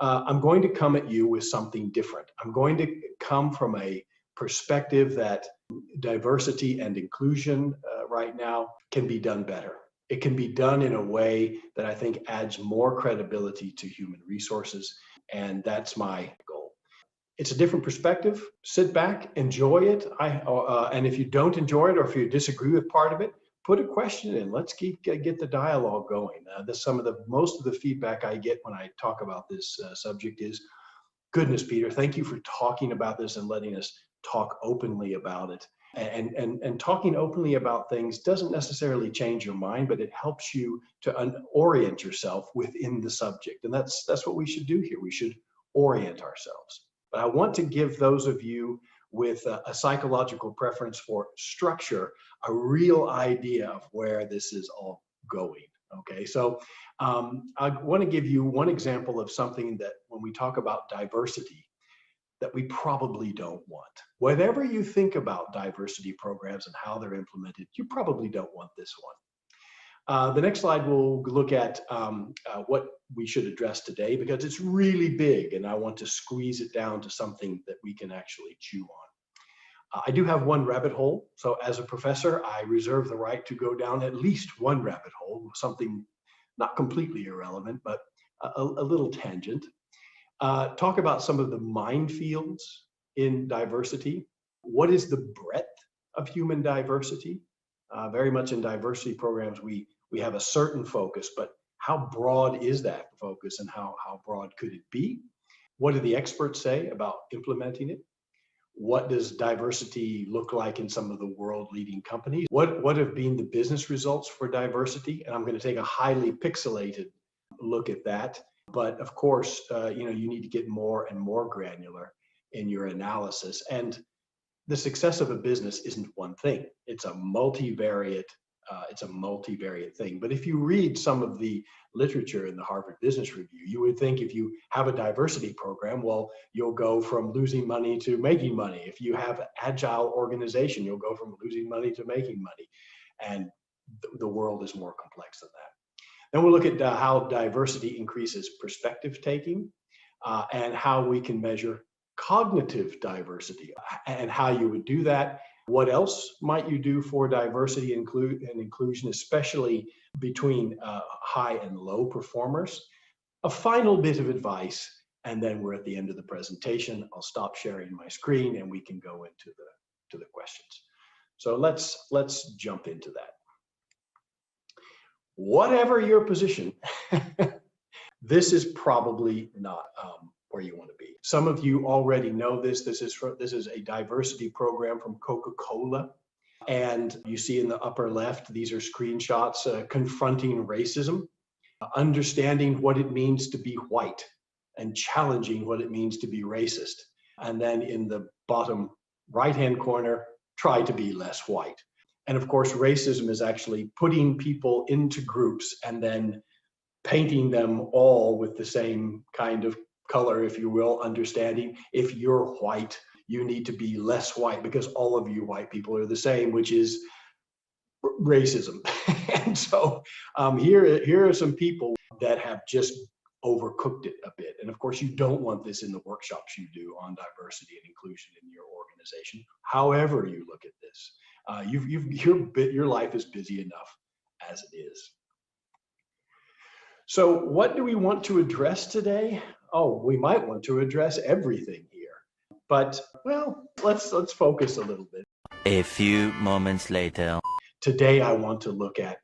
I'm going to come at you with something different. I'm going to come from a perspective that diversity and inclusion right now can be done better. It can be done in a way that I think adds more credibility to human resources, and that's my goal. It's a different perspective. Sit back, enjoy it. And if you don't enjoy it, or if you disagree with part of it, put a question in. Let's get the dialogue going. Most of the feedback I get when I talk about this subject is, goodness, Peter, thank you for talking about this and letting us talk openly about it. And talking openly about things doesn't necessarily change your mind, but it helps you to orient yourself within the subject. And that's what we should do here. We should orient ourselves. But I want to give those of you with a psychological preference for structure a real idea of where this is all going. Okay, so I want to give you one example of something that when we talk about diversity, that we probably don't want. Whatever you think about diversity programs and how they're implemented, you probably don't want this one. The next slide will look at what we should address today, because it's really big and I want to squeeze it down to something that we can actually chew on. I do have one rabbit hole, so as a professor, I reserve the right to go down at least one rabbit hole, something not completely irrelevant, but a little tangent. Talk about some of the minefields in diversity. What is the breadth of human diversity? Very much in diversity programs, we have a certain focus, but how broad is that focus and how broad could it be? What do the experts say about implementing it? What does diversity look like in some of the world-leading companies? What have been the business results for diversity? And I'm going to take a highly pixelated look at that. But of course, you need to get more and more granular in your analysis. And the success of a business isn't one thing. It's a multivariate thing. But if you read some of the literature in the Harvard Business Review, you would think if you have a diversity program, well, you'll go from losing money to making money. If you have an agile organization, you'll go from losing money to making money. And the world is more complex than that. Then we'll look at how diversity increases perspective taking and how we can measure cognitive diversity and how you would do that. What else might you do for diversity and inclusion, especially between high and low performers? A final bit of advice, and then we're at the end of the presentation. I'll stop sharing my screen and we can go into the questions. So let's jump into that. Whatever your position, this is probably not where you want to be. Some of you already know this. This is a diversity program from Coca-Cola. And you see in the upper left, these are screenshots confronting racism, understanding what it means to be white, and challenging what it means to be racist. And then in the bottom right-hand corner, try to be less white. And of course, racism is actually putting people into groups and then painting them all with the same kind of color, if you will, understanding if you're white, you need to be less white because all of you white people are the same, which is racism. And so here are some people that have just overcooked it a bit. And of course, you don't want this in the workshops you do on diversity and inclusion in your organization. However you look at this, your life is busy enough as it is. So what do we want to address today? Oh, we might want to address everything here, but well, let's focus a little bit. A few moments later. Today, I want to look at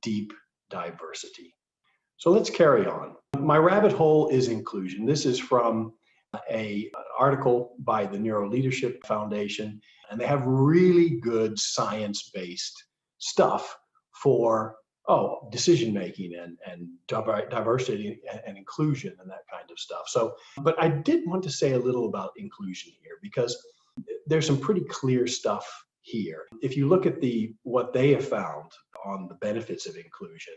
deep diversity. So let's carry on. My rabbit hole is inclusion. This is from an article by the Neuro Leadership Foundation, and they have really good science-based stuff for decision-making and diversity and inclusion and that kind of stuff. So, but I did want to say a little about inclusion here because there's some pretty clear stuff here. If you look at what they have found on the benefits of inclusion,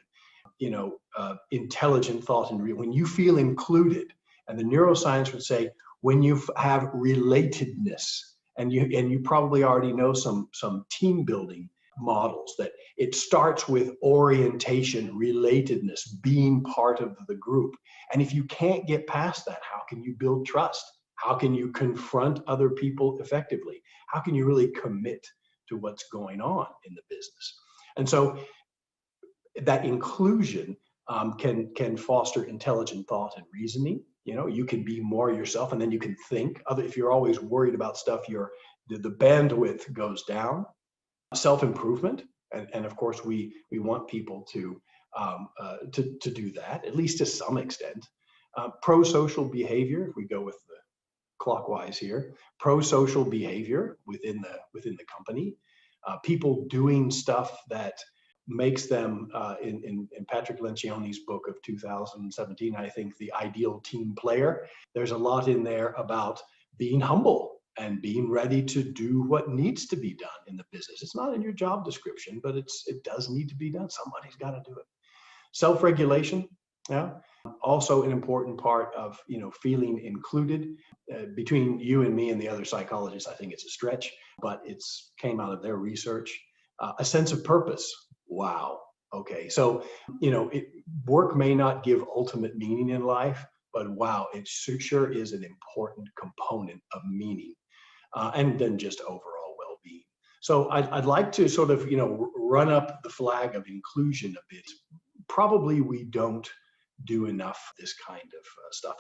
intelligent thought and when you feel included, and the neuroscience would say when you have relatedness, and you probably already know some team building models, that it starts with orientation, relatedness, being part of the group. And if you can't get past that, how can you build trust? How can you confront other people effectively? How can you really commit to what's going on in the business? And so that inclusion can foster intelligent thought and reasoning. You know, you can be more yourself, and then you can think. If you're always worried about stuff, the bandwidth goes down. Self-improvement, and of course we want people to do that, at least to some extent. Pro-social behavior, if we go with the clockwise here, pro-social behavior within the company, people doing stuff that makes them, in Patrick Lencioni's book of 2017, I think, The Ideal Team Player, there's a lot in there about being humble and being ready to do what needs to be done in the business. It's not in your job description, but it does need to be done. Somebody's got to do it. Self-regulation, yeah, also an important part of, feeling included. Between you and me and the other psychologists, I think it's a stretch, but it's came out of their research. A sense of purpose. Wow. Okay. So, work may not give ultimate meaning in life, but wow, it sure is an important component of meaning. And then just overall well-being. So I'd like to sort of, run up the flag of inclusion a bit. Probably we don't do enough this kind of stuff.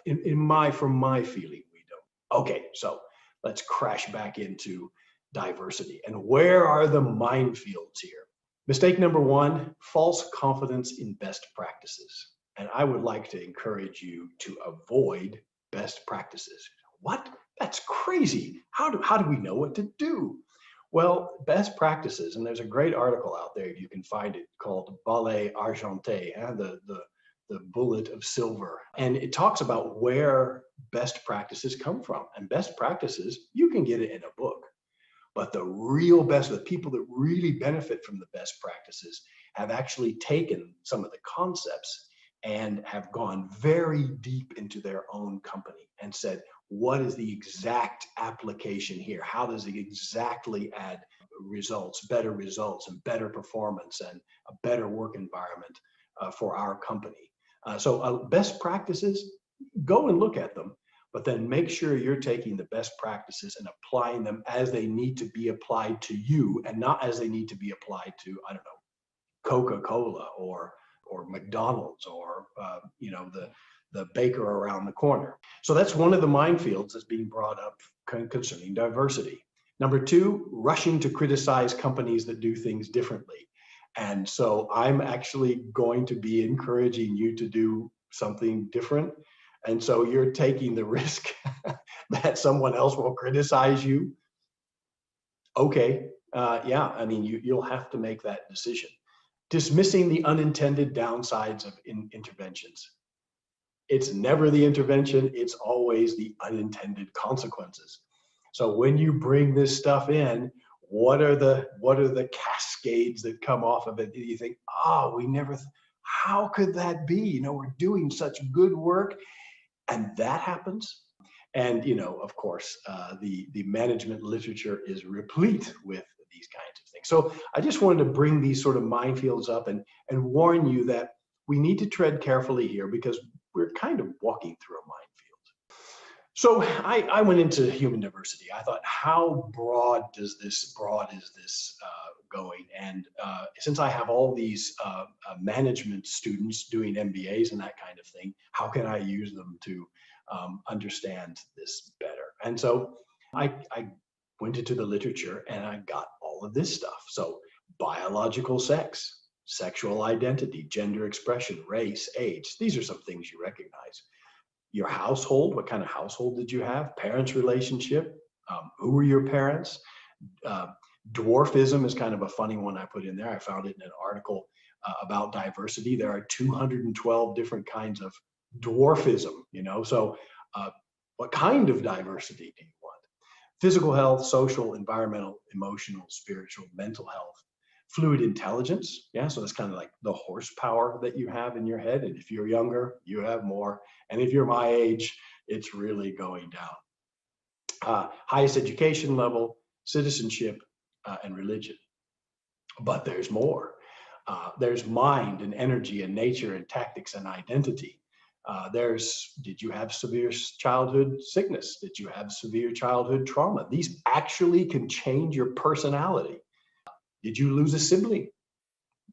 From my feeling, we don't. Okay, so let's crash back into diversity. And where are the minefields here? Mistake number one, false confidence in best practices. And I would like to encourage you to avoid best practices. What? That's crazy. How do we know what to do? Well, best practices, and there's a great article out there, if you can find it, called Ballet Argenté, and the bullet of silver. And it talks about where best practices come from. And best practices, you can get it in a book. But the real best, the people that really benefit from the best practices have actually taken some of the concepts and have gone very deep into their own company and said, what is the exact application here? How does it exactly add results, and better performance and a better work environment for our company? So best practices, go and look at them, but then make sure you're taking the best practices and applying them as they need to be applied to you, and not as they need to be applied to, I don't know, Coca-Cola or McDonald's or the baker around the corner. So that's one of the minefields that's being brought up concerning diversity. Number two, rushing to criticize companies that do things differently. And so I'm actually going to be encouraging you to do something different. And so you're taking the risk that someone else will criticize you. Okay, yeah, I mean, you'll have to make that decision. Dismissing the unintended downsides of interventions. It's never the intervention, it's always the unintended consequences. So when you bring this stuff in, what are the cascades that come off of it? You think, how could that be? We're doing such good work, and that happens. And of course, the management literature is replete with these kinds of things. So I just wanted to bring these sort of minefields up and warn you that we need to tread carefully here, because we're kind of walking through a minefield. So I went into human diversity. I thought, how broad is this going? And since I have all these management students doing MBAs and that kind of thing, how can I use them to understand this better? And so I went into the literature and I got all of this stuff. So biological sex, sexual identity, gender expression, race, age. These are some things you recognize. Your household, what kind of household did you have? Parents' relationship, who were your parents? Dwarfism is kind of a funny one I put in there. I found it in an article about diversity. There are 212 different kinds of dwarfism, so what kind of diversity do you want? Physical health, social, environmental, emotional, spiritual, mental health. Fluid intelligence, yeah, so that's kind of like the horsepower that you have in your head. And if you're younger, you have more. And if you're my age, it's really going down. Highest education level, citizenship, and religion. But there's more. There's mind and energy and nature and tactics and identity. Did you have severe childhood sickness? Did you have severe childhood trauma? These actually can change your personality. Did you lose a sibling?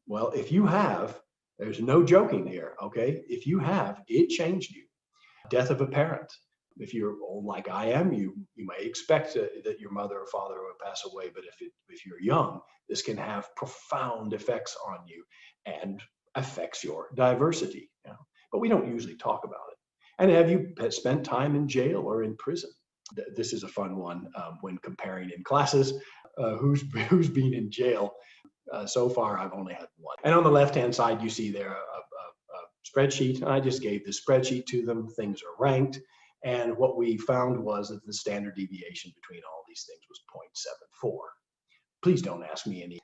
Well, if you have, there's no joking here, okay? If you have, it changed you. Death of a parent. If you're old like I am, you may expect that your mother or father will pass away, but if you're young, this can have profound effects on you and affects your diversity. You know? But we don't usually talk about it. And have you spent time in jail or in prison? This is a fun one when comparing in classes. Who's been in jail? So far, I've only had one. And on the left-hand side, you see there a spreadsheet. I just gave the spreadsheet to them. Things are ranked. And what we found was that the standard deviation between all these things was 0.74. Please don't ask me any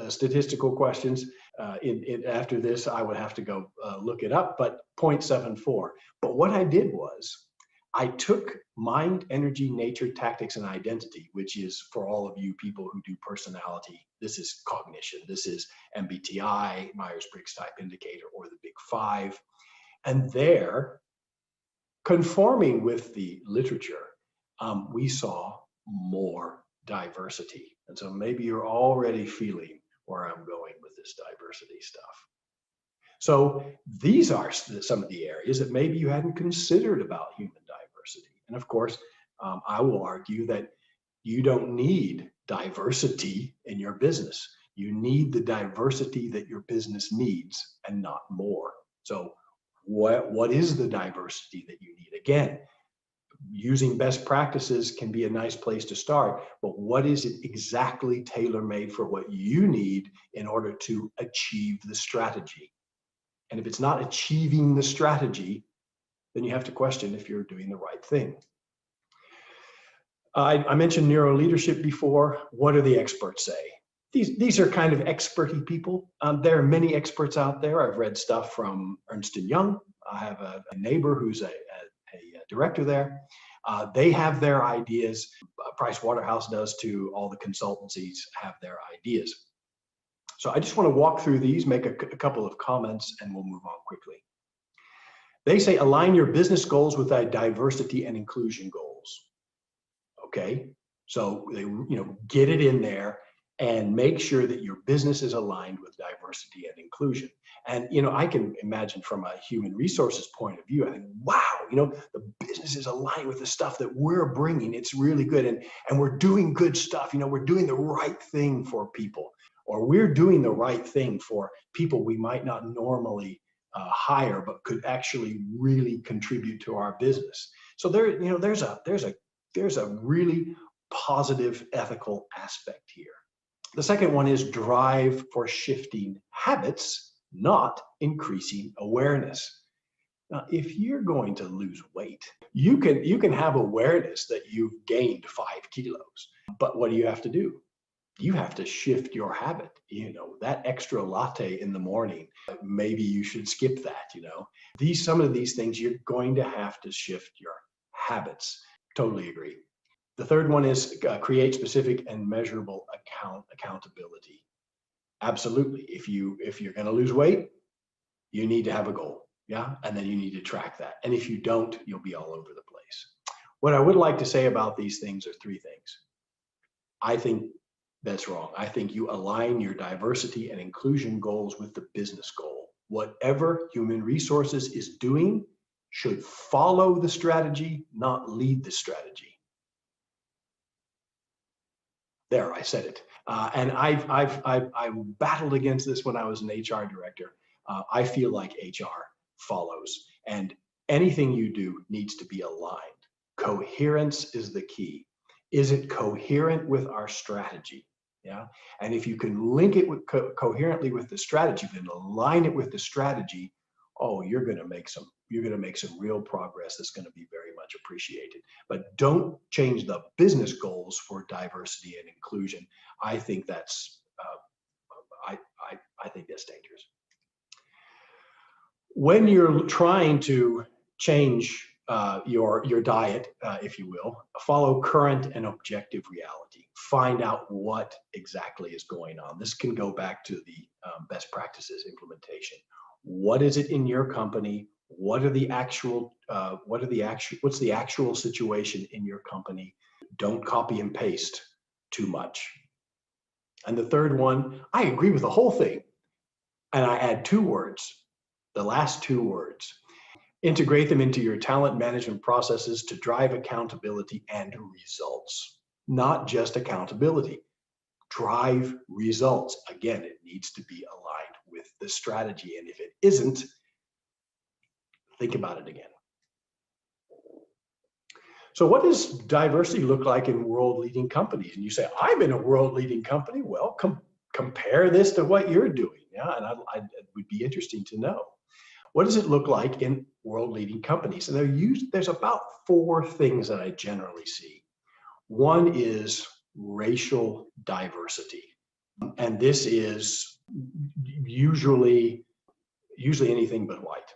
statistical questions. After this, I would have to go look it up, but 0.74. But what I did was I took mind, energy, nature, tactics, and identity, which is for all of you people who do personality, this is cognition, this is MBTI, Myers-Briggs type indicator, or the Big Five. And there, conforming with the literature, we saw more diversity. And so maybe you're already feeling where I'm going with this diversity stuff. So these are some of the areas that maybe you hadn't considered about human diversity. And of course, I will argue that you don't need diversity in your business. You need the diversity that your business needs and not more. So what is the diversity that you need? Again, using best practices can be a nice place to start, but what is it exactly tailor-made for what you need in order to achieve the strategy? And if it's not achieving the strategy, then you have to question if you're doing the right thing. I mentioned neuroleadership before. What do the experts say? These are kind of experty people. There are many experts out there. I've read stuff from Ernst & Young. I have a neighbor who's a director there. They have their ideas. Price Waterhouse does too. All the consultancies have their ideas. So I just want to walk through these, make a couple of comments, and we'll move on quickly. They say align your business goals with diversity and inclusion goals. Okay, so they get it in there and make sure that your business is aligned with diversity and inclusion. And I can imagine from a human resources point of view, I think, wow, the business is aligned with the stuff that we're bringing. It's really good, and we're doing good stuff. We're doing the right thing for people, or we're doing the right thing for people we might not normally hire, but could actually really contribute to our business. So there's a really positive ethical aspect here. The second one is drive for shifting habits, not increasing awareness. Now, if you're going to lose weight, you can have awareness that you've gained 5 kilos, but what do you have to do? You have to shift your habit. That extra latte in the morning, maybe you should skip that. Some of these things, you're going to have to shift your habits. Totally agree. The third one is create specific and measurable accountability. Absolutely. If you're going to lose weight, you need to have a goal. Yeah. And then you need to track that. And if you don't, you'll be all over the place. What I would like to say about these things are 3 things. I think that's wrong. I think you align your diversity and inclusion goals with the business goal. Whatever human resources is doing should follow the strategy, not lead the strategy. There, I said it. And I battled against this when I was an HR director. I feel like HR follows, and anything you do needs to be aligned. Coherence is the key. Is it coherent with our strategy? Yeah. And if you can link it with coherently with the strategy, then align it with the strategy, you're going to make some real progress that's going to be very much appreciated. But don't change the business goals for diversity and inclusion. I think that's I think that's dangerous. When you're trying to change your diet, if you will. Follow current and objective reality. Find out what exactly is going on. This can go back to the best practices implementation. What is it in your company? What's the actual situation in your company? Don't copy and paste too much. And the third one, I agree with the whole thing. And I add two words, the last two words. Integrate them into your talent management processes to drive accountability and results. Not just accountability, drive results. Again, it needs to be aligned with the strategy. And if it isn't, think about it again. So what does diversity look like in world-leading companies? And you say, I'm in a world-leading company. Well, compare this to what you're doing. Yeah, and it would be interesting to know. What does it look like in world-leading companies? And there's about four things that I generally see. One is racial diversity. And this is usually anything but white.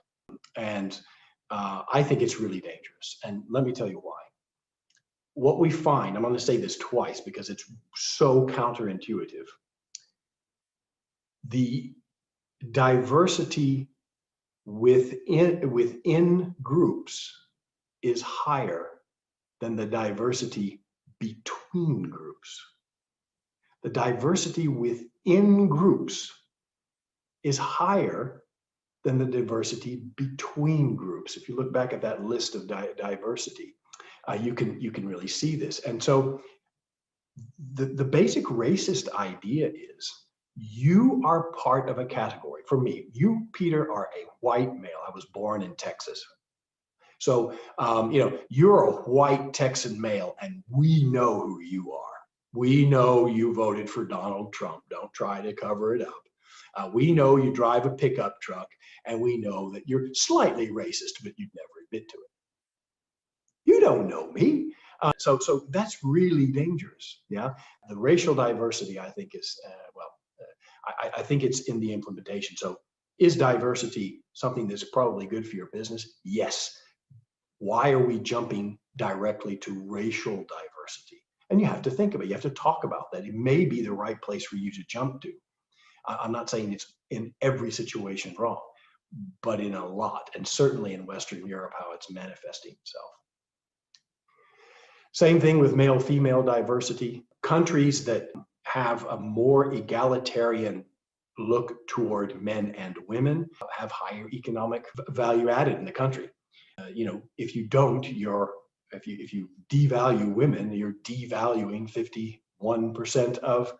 And I think it's really dangerous. And let me tell you why. What we find, I'm going to say this twice because it's so counterintuitive. The diversity within groups is higher than the diversity between groups. The diversity within groups is higher than the diversity between groups. If you look back at that list of diversity, you can really see this. And so the basic racist idea is you are part of a category. For me, you, Peter, are a white male. I was born in Texas. So, you're a white Texan male, and we know who you are. We know you voted for Donald Trump. Don't try to cover it up. We know you drive a pickup truck, and we know that you're slightly racist, but you'd never admit to it. You don't know me. So that's really dangerous. Yeah. The racial diversity, I think, is, I think it's in the implementation. So is diversity something that's probably good for your business? Yes. Why are we jumping directly to racial diversity? And you have to think of it. You have to talk about that. It may be the right place for you to jump to. I'm not saying it's in every situation wrong, but in a lot, and certainly in Western Europe, how it's manifesting itself. Same thing with male-female diversity. Countries that have a more egalitarian look toward men and women have higher economic value added in the country. If you don't, if you devalue women, you're devaluing 51% of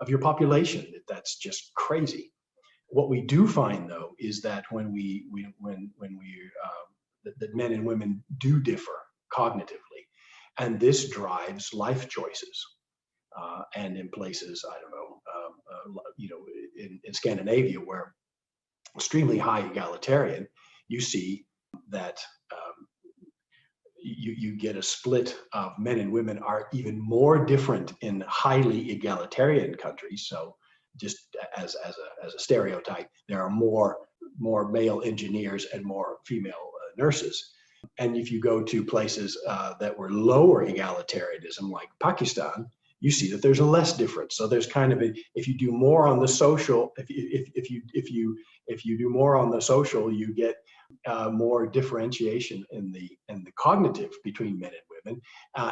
your population. That's just crazy. What we do find, though, is that when that men and women do differ cognitively, and this drives life choices. And in places, I don't know, in Scandinavia, where extremely high egalitarian, you see that you get a split of men and women are even more different in highly egalitarian countries. So just as a stereotype, there are more male engineers and more female nurses. And if you go to places that were lower egalitarianism, like Pakistan, you see that there's a less difference. So there's kind of if you do more on the social, if you do more on the social, you get more differentiation in the cognitive between men and women.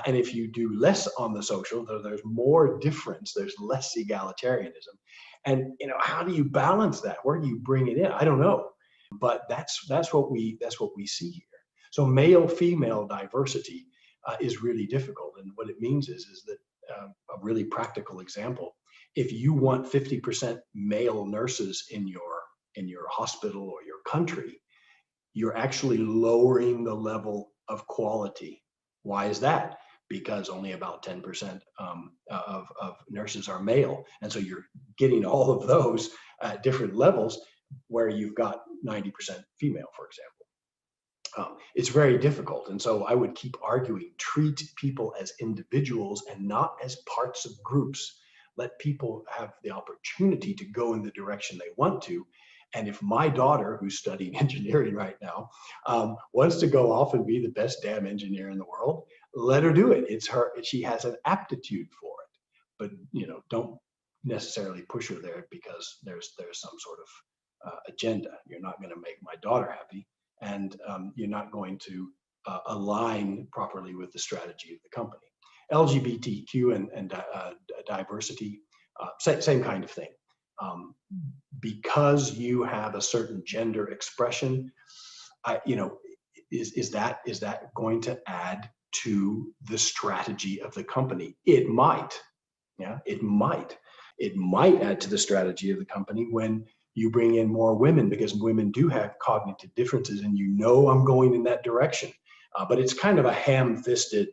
And if you do less on the social, there's more difference. There's less egalitarianism. And how do you balance that? Where do you bring it in? I don't know, but that's what we see here. So male-female diversity is really difficult, and what it means is that a really practical example. If you want 50% male nurses in your hospital or your country, you're actually lowering the level of quality. Why is that? Because only about 10% of nurses are male, and so you're getting all of those at different levels where you've got 90% female, for example. It's very difficult. And so I would keep arguing, treat people as individuals and not as parts of groups. Let people have the opportunity to go in the direction they want to, And if my daughter, who's studying engineering right now, wants to go off and be the best damn engineer in the world, let her do it. It's her. She has an aptitude for it. But don't necessarily push her there because there's some sort of agenda. You're not going to make my daughter happy, and you're not going to align properly with the strategy of the company. LGBTQ and diversity, same kind of thing. Because you have a certain gender expression, is that going to add to the strategy of the company? It might. Yeah, it might. It might add to the strategy of the company when you bring in more women, because women do have cognitive differences, and I'm going in that direction. But it's kind of a ham-fisted,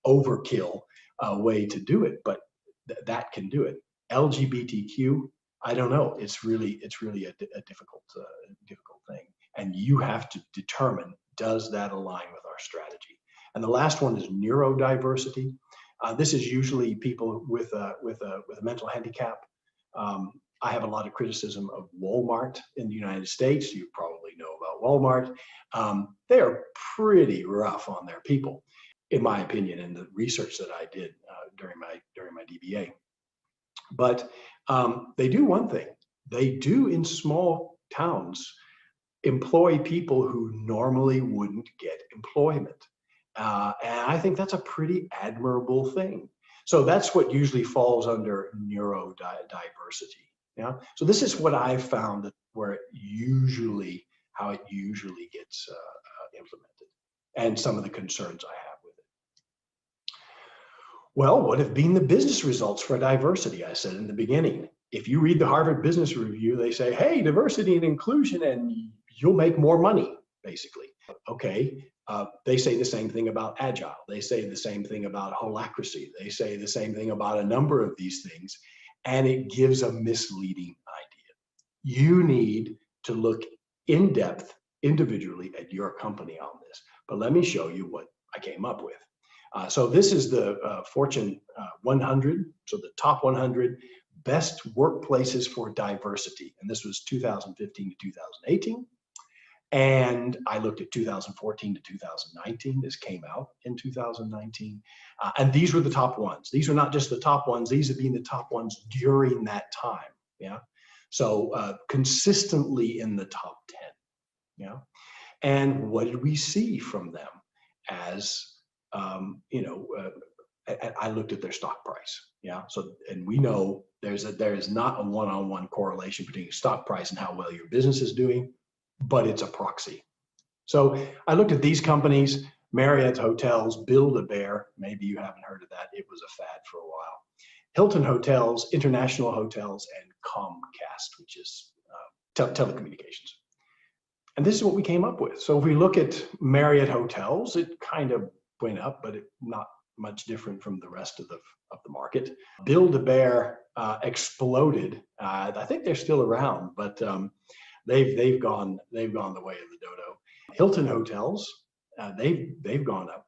overkill way to do it. But that can do it. LGBTQ, I don't know. It's really a difficult thing, and you have to determine, does that align with our strategy? And the last one is neurodiversity. This is usually people with a mental handicap. I have a lot of criticism of Walmart in the United States. You probably know about Walmart. They are pretty rough on their people, in my opinion, in the research that I did during my DBA. But they do one thing. They do, in small towns, employ people who normally wouldn't get employment. And I think that's a pretty admirable thing. So that's what usually falls under neurodiversity. Yeah. So this is what I found how it usually gets implemented, and some of the concerns I have with it. Well, what have been the business results for diversity? I said in the beginning, if you read the Harvard Business Review, they say, hey, diversity and inclusion, and you'll make more money, basically. Okay. They say the same thing about agile. They say the same thing about holacracy. They say the same thing about a number of these things, and it gives a misleading idea. You need to look in depth individually at your company on this. But let me show you what I came up with. So this is the Fortune 100, so the top 100 best workplaces for diversity. And this was 2015 to 2018. And I looked at 2014 to 2019. This came out in 2019. And these were the top ones. These are not just the top ones. These have been the top ones during that time. Yeah. So consistently in the top 10. Yeah. And what did we see from them as, I looked at their stock price. Yeah. So, and we know there is not a one-on-one correlation between stock price and how well your business is doing, but it's a proxy. So I looked at these companies: Marriott Hotels, Build-A-Bear. Maybe you haven't heard of that. It was a fad for a while. Hilton Hotels, International Hotels, and Comcast, which is telecommunications. And this is what we came up with. So if we look at Marriott Hotels, it kind of went up, but not much different from the rest of the market. Build-A-Bear exploded. I think they're still around, but they've gone the way of the dodo. Hilton Hotels, they've gone up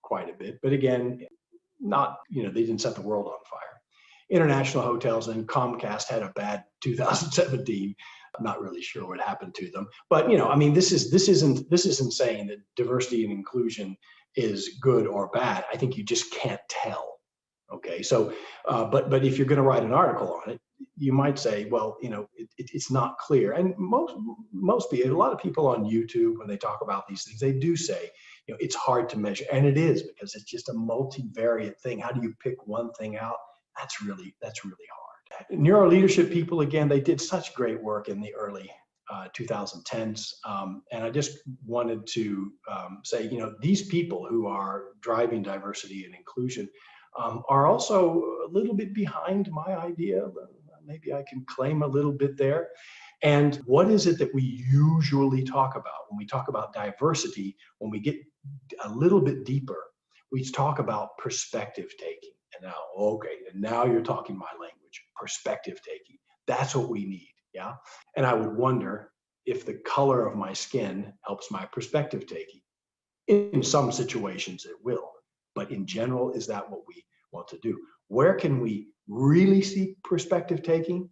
quite a bit, but again, not, they didn't set the world on fire. International Hotels and Comcast had a bad 2017. I'm not really sure what happened to them, but this isn't saying that diversity and inclusion is good or bad. I think you just can't tell. Okay, so but if you're going to write an article on it, you might say, well, it's not clear. And a lot of people on YouTube, when they talk about these things, they do say, it's hard to measure, and it is, because it's just a multivariate thing. How do you pick one thing out? That's really hard. Neuro leadership people, again, they did such great work in the early 2010s, and I just wanted to say, these people who are driving diversity and inclusion are also a little bit behind my idea. Maybe I can claim a little bit there. And what is it that we usually talk about when we talk about diversity? When we get a little bit deeper, we talk about perspective taking. And now you're talking my language, perspective taking. That's what we need. Yeah. And I would wonder if the color of my skin helps my perspective taking. In some situations it will, but in general, is that what we want to do? Where can we really see perspective taking?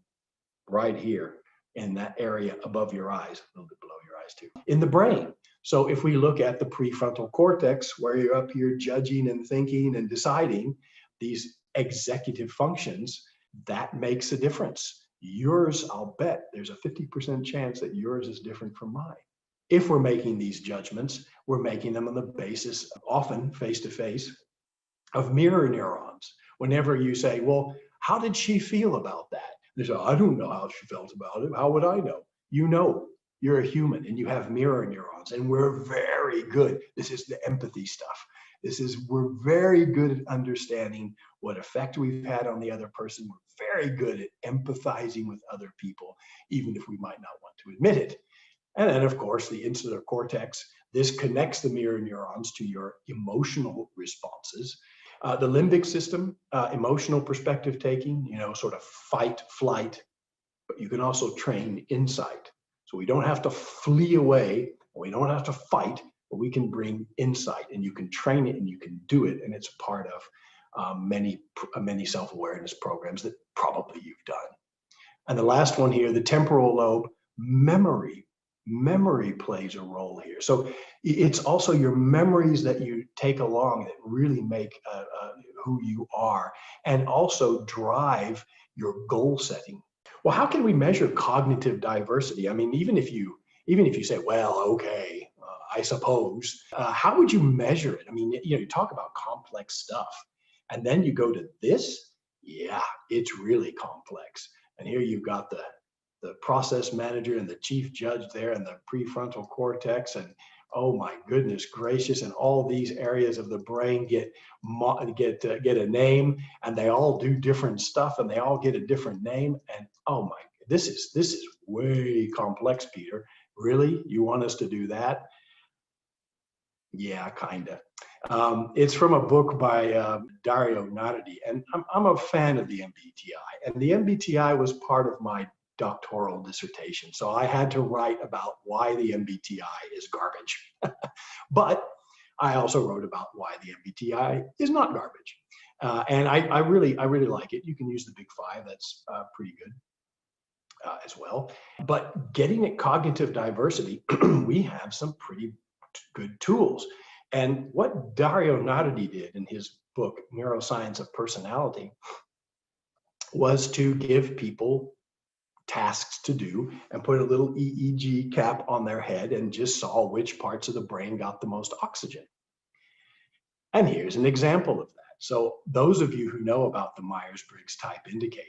Right here. in that area above your eyes, a little bit below your eyes too, in the brain. So if we look at the prefrontal cortex, where you're up here judging and thinking and deciding these executive functions, that makes a difference. Yours, I'll bet there's a 50% chance that yours is different from mine. If we're making these judgments, we're making them on the basis, often face to face, of mirror neurons. Whenever you say, well, how did she feel about that? They say, I don't know how she felt about it. How would I know? You know, you're a human and you have mirror neurons, and we're very good. This is the empathy stuff. We're very good at understanding what effect we've had on the other person. We're very good at empathizing with other people, even if we might not want to admit it. And then, of course, the insular cortex. This connects the mirror neurons to your emotional responses. The limbic system, emotional perspective taking, sort of fight, flight, but you can also train insight. So we don't have to flee away, we don't have to fight, but we can bring insight, and you can train it and you can do it. And it's part of many self-awareness programs that probably you've done. And the last one here, the temporal lobe, memory. Memory plays a role here. So it's also your memories that you take along that really make who you are, and also drive your goal setting. Well, how can we measure cognitive diversity? I mean, even if you say, well, okay, I suppose, how would you measure it? I mean, you talk about complex stuff, and then you go to this. Yeah, it's really complex. And here you've got the process manager and the chief judge there, and the prefrontal cortex, and oh my goodness gracious, and all these areas of the brain get a name, and they all do different stuff, and they all get a different name. And oh my, this is way complex, Peter. Really, you want us to do that? Yeah, kinda. It's from a book by Dario Nardini, and I'm a fan of the MBTI, and the MBTI was part of my doctoral dissertation. So I had to write about why the MBTI is garbage. But I also wrote about why the MBTI is not garbage. And I really like it. You can use the Big Five. That's pretty good as well. But getting at cognitive diversity, we have some pretty good tools. And what Dario Nardini did in his book, Neuroscience of Personality, was to give people tasks to do and put a little EEG cap on their head and just saw which parts of the brain got the most oxygen. And here's an example of that. So those of you who know about the Myers-Briggs type indicator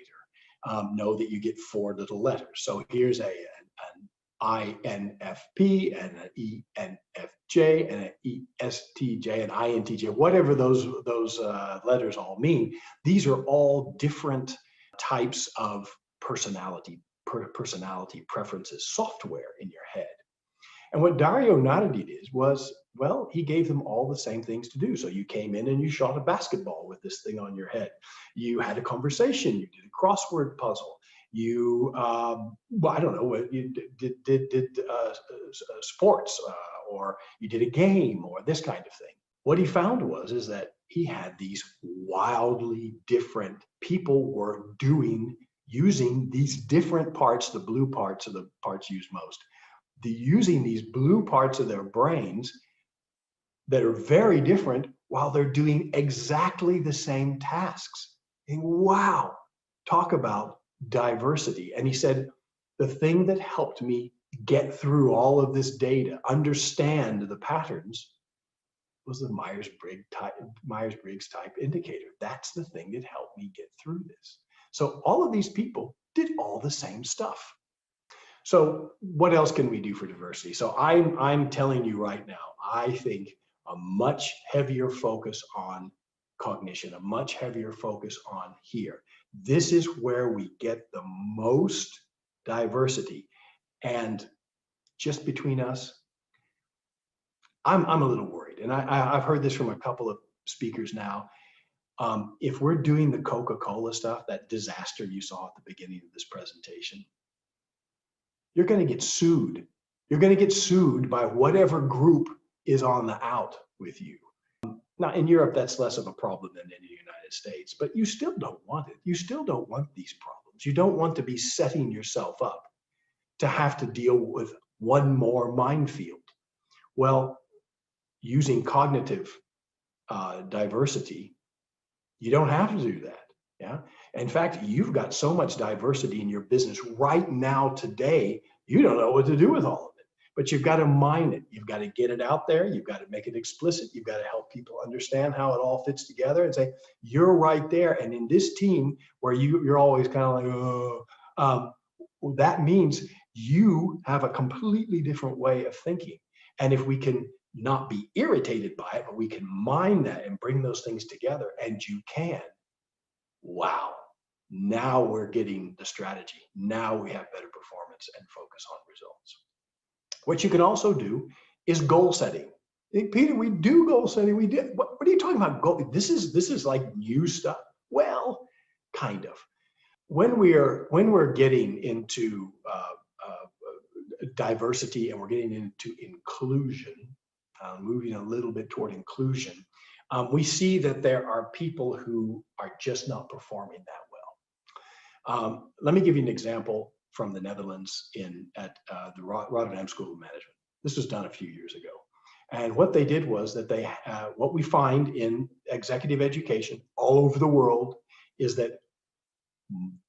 know that you get 4 little letters. So here's an INFP and an ENFJ and an ESTJ and INTJ, whatever those letters all mean. These are all different types of personality preferences, software in your head. And what Dario Nardini did was, well, he gave them all the same things to do. So you came in and you shot a basketball with this thing on your head. You had a conversation. You did a crossword puzzle. You, well, I don't know, you did sports, or you did a game, or this kind of thing. What he found is that he had these wildly different people were using these different parts, the blue parts are the parts used most, using these blue parts of their brains that are very different while they're doing exactly the same tasks. And wow, talk about diversity. And he said, the thing that helped me get through all of this data, understand the patterns, was the Myers-Briggs type indicator. That's the thing that helped me get through this. So all of these people did all the same stuff. So what else can we do for diversity? So I'm telling you right now, I think a much heavier focus on cognition, a much heavier focus on here. This is where we get the most diversity. And just between us, I'm a little worried. And I've heard this from a couple of speakers now. If we're doing the Coca-Cola stuff, that disaster you saw at the beginning of this presentation, you're going to get sued. You're going to get sued by whatever group is on the out with you. Now, in Europe, that's less of a problem than in the United States, but you still don't want it. You still don't want these problems. You don't want to be setting yourself up to have to deal with one more minefield. Well, using cognitive diversity, you don't have to do that. Yeah. In fact, you've got so much diversity in your business right now today, you don't know what to do with all of it. But you've got to mine it. You've got to get it out there. You've got to make it explicit. You've got to help people understand how it all fits together and say, you're right there. And in this team where you're always kind of like, oh, well, that means you have a completely different way of thinking. And if we can not be irritated by it, but we can mine that and bring those things together, and you can, wow, now we're getting the strategy. Now we have better performance and focus on results. What you can also do is goal setting. Hey, Peter, we do goal setting. We did. What are you talking about? This is like new stuff. Well, kind of. When we're getting into diversity and we're getting into inclusion, moving a little bit toward inclusion, we see that there are people who are just not performing that well. Let me give you an example from the Netherlands at the Rotterdam School of Management. This was done a few years ago. And what they did was that what we find in executive education all over the world is that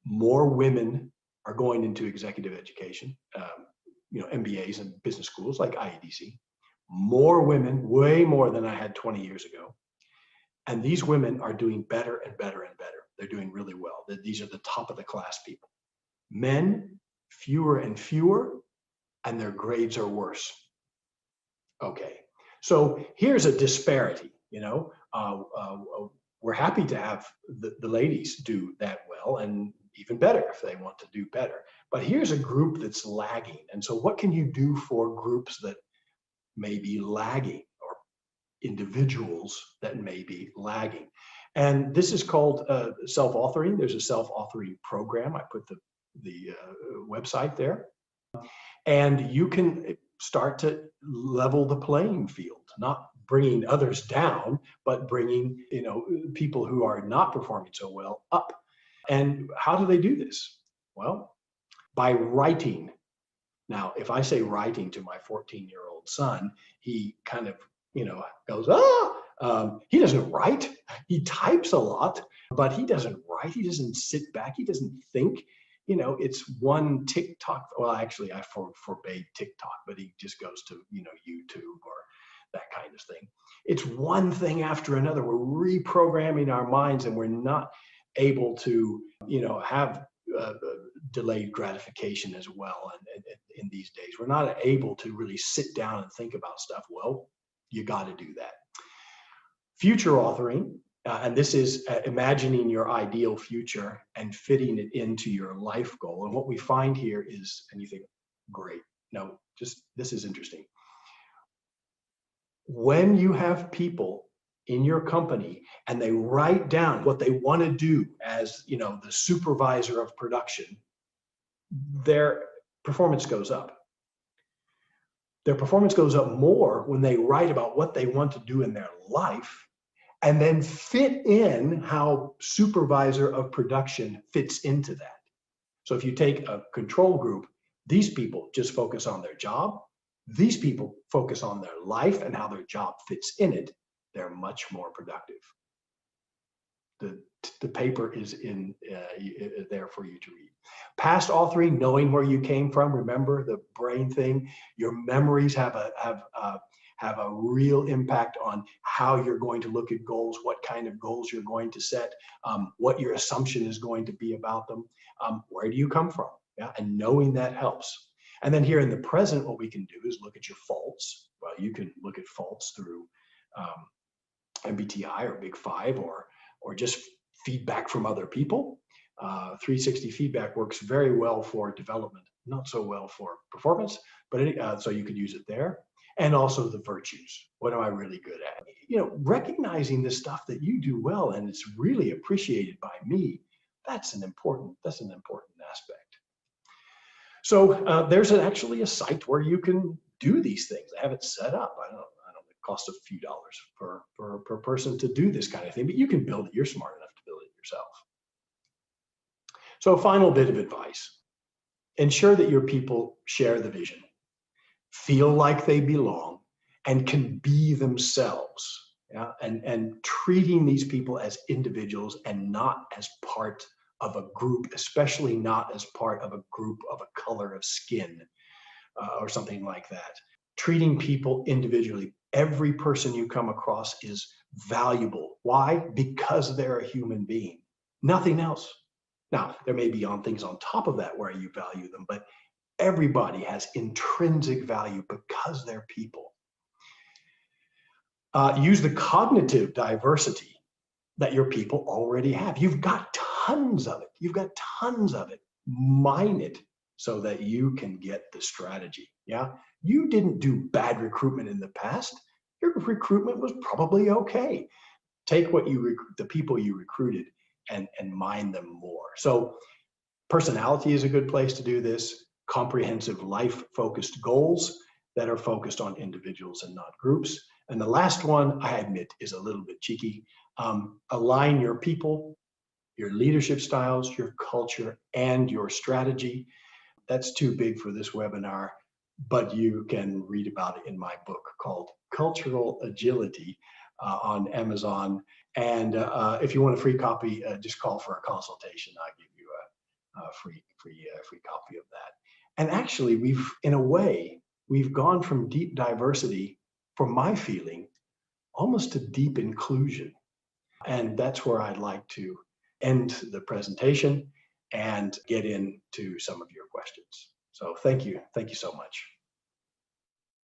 more women are going into executive education, MBAs and business schools like IEDC. More women, way more than I had 20 years ago. And these women are doing better and better and better. They're doing really well. These are the top of the class people. Men, fewer and fewer, and their grades are worse. Okay, so here's a disparity. We're happy to have the ladies do that well, and even better if they want to do better. But here's a group that's lagging. And so what can you do for groups that may be lagging, or individuals that may be lagging? And this is called self-authoring. There's a self-authoring program. I put the website there. And you can start to level the playing field, not bringing others down, but bringing people who are not performing so well up. And how do they do this? Well, by writing. Now, if I say writing to my 14-year-old son, he kind of goes, he doesn't write. He types a lot, but he doesn't write. He doesn't sit back. He doesn't think. It's one TikTok. Well, actually, I forbade TikTok, but he just goes to, YouTube or that kind of thing. It's one thing after another. We're reprogramming our minds, and we're not able to, have delayed gratification as well. And in these days, we're not able to really sit down and think about stuff. Well, you got to do that. Future authoring. And this is imagining your ideal future and fitting it into your life goal. And what we find here is, and you think, great. No, this is interesting. When you have people in your company and they write down what they want to do as, the supervisor of production, their performance goes up. Their performance goes up more when they write about what they want to do in their life, and then fit in how supervisor of production fits into that. So if you take a control group, these people just focus on their job. These people focus on their life and how their job fits in it. They're much more productive. The paper is there for you to read. Past authoring, knowing where you came from. Remember the brain thing. Your memories have a real impact on how you're going to look at goals, what kind of goals you're going to set, what your assumption is going to be about them. Where do you come from? Yeah, and knowing that helps. And then here in the present, what we can do is look at your faults. Well, you can look at faults through MBTI or Big Five, or just feedback from other people. 360 feedback works very well for development, not so well for performance, but so you could use it there. And also the virtues. What am I really good at? Recognizing the stuff that you do well and it's really appreciated by me, that's an important aspect. So there's actually a site where you can do these things. I have it set up. I don't know, it costs a few dollars per person to do this kind of thing, but you can build it. You're smart enough to build it yourself. So a final bit of advice. Ensure that your people share the vision, feel like they belong, and can be themselves. Yeah? And treating these people as individuals and not as part of a group, especially not as part of a group of a color of skin or something like that. Treating people individually. Every person you come across is valuable. Why? Because they're a human being, nothing else. Now, there may be things on top of that where you value them, but everybody has intrinsic value because they're people. Use the cognitive diversity that your people already have. You've got tons of it. You've got tons of it. Mine it so that you can get the strategy. Yeah. You didn't do bad recruitment in the past. Your recruitment was probably okay. Take what the people you recruited and mine them more. So personality is a good place to do this. Comprehensive life-focused goals that are focused on individuals and not groups. And the last one, I admit, is a little bit cheeky. Align your people, your leadership styles, your culture, and your strategy. That's too big for this webinar, but you can read about it in my book called Cultural Agility on Amazon. And if you want a free copy, just call for a consultation. I'll give you a free copy of that. And actually, in a way, we've gone from deep diversity, from my feeling, almost to deep inclusion. And that's where I'd like to end the presentation and get into some of your questions. So thank you. Thank you so much.